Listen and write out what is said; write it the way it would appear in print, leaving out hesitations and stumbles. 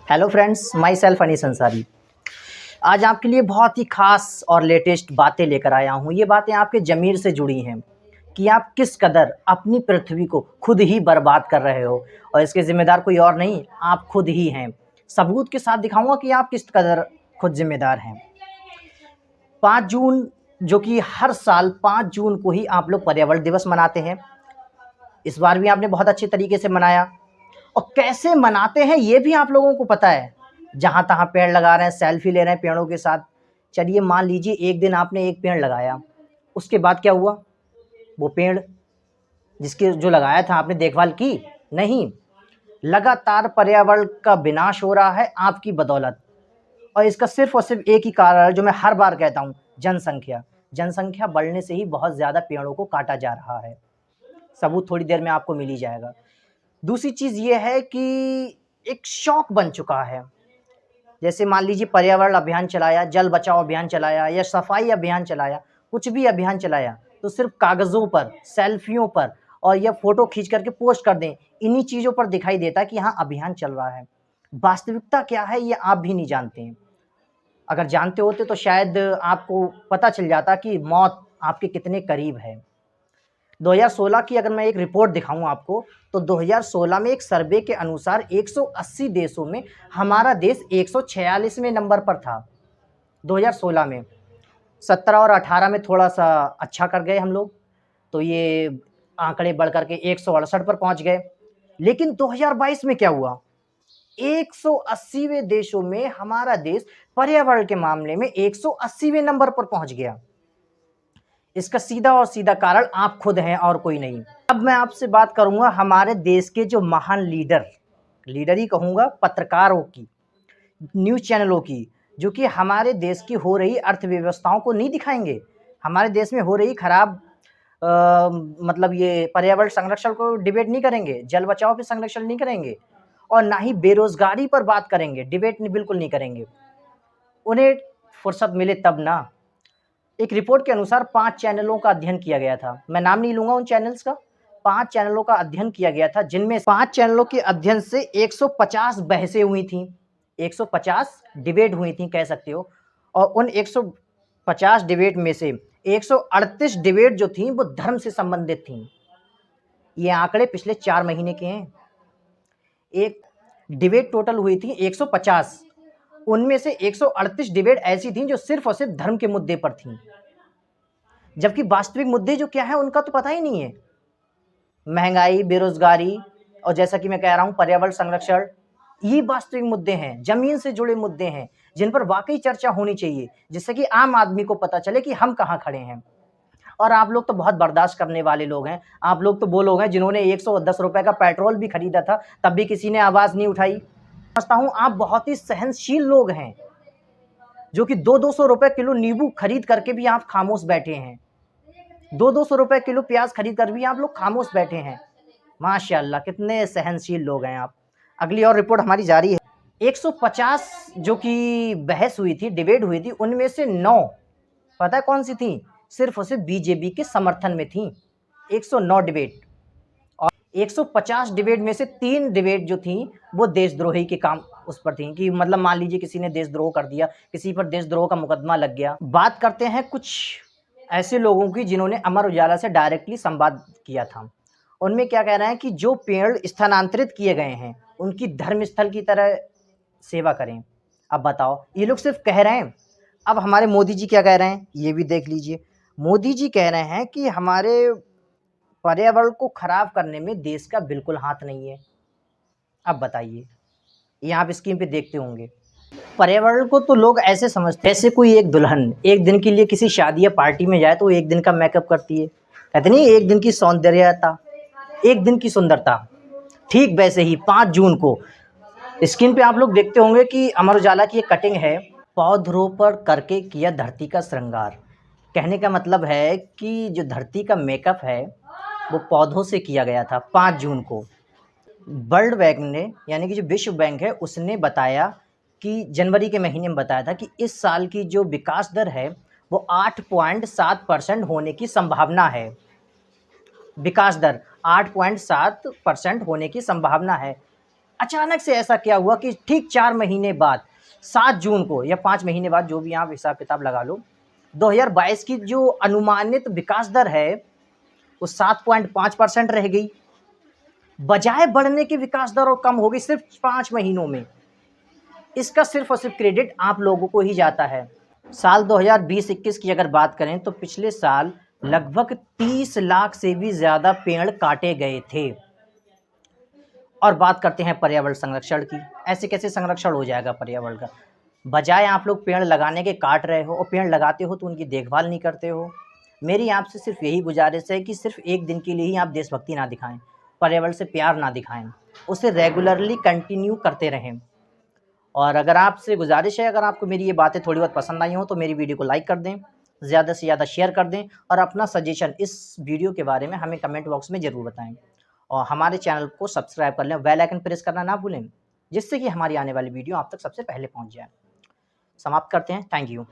Hello friends, my self Anees Ansari. आज आपके लिए बहुत ही ख़ास और लेटेस्ट बातें लेकर आया हूँ। ये बातें आपके ज़मीर से जुड़ी हैं कि आप किस कदर अपनी पृथ्वी को खुद ही बर्बाद कर रहे हो और इसके ज़िम्मेदार कोई और नहीं, आप खुद ही हैं। सबूत के साथ दिखाऊंगा कि आप किस कदर खुद ज़िम्मेदार हैं। 5 जून, जो कि हर साल 5 जून को ही आप लोग पर्यावरण दिवस मनाते हैं। इस बार भी आपने बहुत अच्छे तरीके से मनाया और कैसे मनाते हैं ये भी आप लोगों को पता है। जहाँ तहाँ पेड़ लगा रहे हैं, सेल्फी ले रहे हैं पेड़ों के साथ। चलिए मान लीजिए एक दिन आपने एक पेड़ लगाया, उसके बाद क्या हुआ? वो पेड़ जिसके जो लगाया था आपने देखभाल की नहीं। लगातार पर्यावरण का विनाश हो रहा है आपकी बदौलत। और इसका सिर्फ और सिर्फ एक ही कारण है जो मैं हर बार कहता हूँ, जनसंख्या। जनसंख्या बढ़ने से ही बहुत ज़्यादा पेड़ों को काटा जा रहा है। सबूत थोड़ी देर में आपको मिल ही जाएगा। दूसरी चीज़ ये है कि एक शौक बन चुका है। जैसे मान लीजिए पर्यावरण अभियान चलाया, जल बचाओ अभियान चलाया या सफाई अभियान चलाया, कुछ भी अभियान चलाया तो सिर्फ कागज़ों पर, सेल्फियों पर और या फ़ोटो खींच करके पोस्ट कर दें, इन्हीं चीज़ों पर दिखाई देता है कि हाँ अभियान चल रहा है। वास्तविकता क्या है ये आप भी नहीं जानते हैं। अगर जानते होते तो शायद आपको पता चल जाता कि मौत आपके कितने करीब है। 2016 की अगर मैं एक रिपोर्ट दिखाऊं आपको, तो 2016 में एक सर्वे के अनुसार 180 देशों में हमारा देश 146वें नंबर पर था। 2016 में 17 और 18 में थोड़ा सा अच्छा कर गए हम लोग, तो ये आंकड़े बढ़ करके 168 पर पहुंच गए। लेकिन 2022 में क्या हुआ? 180वें देशों में हमारा देश पर्यावरण के मामले में 180वें नंबर पर पहुंच गया। इसका सीधा और सीधा कारण आप खुद हैं और कोई नहीं। अब मैं आपसे बात करूंगा हमारे देश के जो महान लीडर ही कहूंगा, पत्रकारों की, न्यूज़ चैनलों की, जो कि हमारे देश की हो रही अर्थव्यवस्थाओं को नहीं दिखाएंगे। हमारे देश में हो रही खराब मतलब ये पर्यावरण संरक्षण को डिबेट नहीं करेंगे, जल बचाओ पे संरक्षण नहीं करेंगे और ना ही बेरोजगारी पर बात करेंगे, डिबेट बिल्कुल नहीं करेंगे। उन्हें फुर्सत मिले तब ना। एक रिपोर्ट के अनुसार 5 चैनलों का अध्ययन किया गया था। मैं नाम नहीं लूंगा उन चैनल्स का। 5 चैनलों का अध्ययन किया गया था, जिनमें 5 चैनलों के अध्ययन से 150 बहसें हुई थी, 150 डिबेट हुई थी कह सकते हो। और उन 150 डिबेट में से 138 डिबेट जो थी वो धर्म से संबंधित थी। ये आंकड़े पिछले 4 महीने के हैं। एक डिबेट टोटल हुई थी 150, उनमें से 138 डिबेट ऐसी थी जो सिर्फ और सिर्फ धर्म के मुद्दे पर थी, जबकि वास्तविक मुद्दे जो क्या है उनका तो पता ही नहीं है। महंगाई, बेरोजगारी और जैसा कि मैं कह रहा हूं पर्यावरण संरक्षण, ये वास्तविक मुद्दे हैं, जमीन से जुड़े मुद्दे हैं जिन पर वाकई चर्चा होनी चाहिए, जिससे कि आम आदमी को पता चले कि हम कहां खड़े हैं। और आप लोग तो बहुत बर्दाश्त करने वाले लोग हैं। आप लोग तो वो लोग हैं जिन्होंने 110 रुपए का पेट्रोल भी खरीदा था, तब भी किसी ने आवाज नहीं उठाई। समझता हूं आप बहुत ही सहनशील लोग हैं, जो कि 200 रुपए किलो नींबू खरीद करके भी आप खामोश बैठे हैं। 200 रुपए किलो प्याज खरीद कर भी आप लोग खामोश बैठे हैं। माशाल्लाह, कितने सहनशील लोग हैं आप। अगली और रिपोर्ट हमारी जारी है। 150 जो कि बहस हुई थी, डिबेट हुई थी, उनमें से 9 पता है कौन सी थी? सिर्फ और सिर्फ बीजेपी के समर्थन में थी। 109 डिबेट और 150 डिबेट में से 3 डिबेट जो थी वो देशद्रोही के काम उस पर थी, कि मतलब मान लीजिए किसी ने देशद्रोह कर दिया, किसी पर देशद्रोह का मुकदमा लग गया। बात करते हैं कुछ ऐसे लोगों की जिन्होंने अमर उजाला से डायरेक्टली संवाद किया था। उनमें क्या कह रहे हैं कि जो पेड़ स्थानांतरित किए गए हैं उनकी धर्मस्थल की तरह सेवा करें। अब बताओ, ये लोग सिर्फ कह रहे हैं। अब हमारे मोदी जी क्या कह रहे हैं ये भी देख लीजिए। मोदी जी कह रहे हैं कि हमारे पर्यावरण को खराब करने में देश का बिल्कुल हाथ नहीं है। अब बताइए, ये आप स्क्रीन पे देखते होंगे। पर्यावरण को तो लोग ऐसे समझते हैं जैसे कोई एक दुल्हन एक दिन के लिए किसी शादी या पार्टी में जाए तो वो एक दिन का मेकअप करती है, कहते नहीं एक दिन की सौंदर्यता, एक दिन की सुंदरता। ठीक वैसे ही 5 जून को स्क्रीन पे आप लोग देखते होंगे कि अमर उजाला की एक कटिंग है, पौधरोपण करके किया धरती का श्रृंगार। कहने का मतलब है कि जो धरती का मेकअप है वो पौधों से किया गया था 5 जून को। वर्ल्ड बैंक ने, यानी कि जो विश्व बैंक है, उसने बताया कि जनवरी के महीने में बताया था कि इस साल की जो विकास दर है वो 8.7% होने की संभावना है। विकास दर 8.7% होने की संभावना है। अचानक से ऐसा क्या हुआ कि ठीक 4 महीने बाद 7 जून को या 5 महीने बाद, जो भी आप हिसाब किताब लगा लो, 2022 की जो अनुमानित विकास दर है वो 7.5% रह गई, बजाय बढ़ने की विकास दर और कम हो गई सिर्फ 5 महीनों में। इसका सिर्फ और सिर्फ क्रेडिट आप लोगों को ही जाता है। साल 2020-21 की अगर बात करें तो पिछले साल लगभग 30 लाख से भी ज़्यादा पेड़ काटे गए थे। और बात करते हैं पर्यावरण संरक्षण की। ऐसे कैसे संरक्षण हो जाएगा पर्यावरण का? बजाय आप लोग पेड़ लगाने के काट रहे हो, और पेड़ लगाते हो तो उनकी देखभाल नहीं करते हो। मेरी आपसे सिर्फ यही गुजारिश है कि सिर्फ एक दिन के लिए ही आप देशभक्ति ना दिखाएं, पर्यावरण से प्यार ना दिखाएं, उसे रेगुलरली कंटिन्यू करते रहें। और अगर आपसे गुजारिश है, अगर आपको मेरी ये बातें थोड़ी बहुत पसंद आई हो तो मेरी वीडियो को लाइक कर दें, ज़्यादा से ज़्यादा शेयर कर दें, और अपना सजेशन इस वीडियो के बारे में हमें कमेंट बॉक्स में ज़रूर बताएं। और हमारे चैनल को सब्सक्राइब कर लें, बेल आइकन प्रेस करना ना भूलें, जिससे कि हमारी आने वाली वीडियो आप तक सबसे पहले पहुंच जाए। समाप्त करते हैं। Thank you.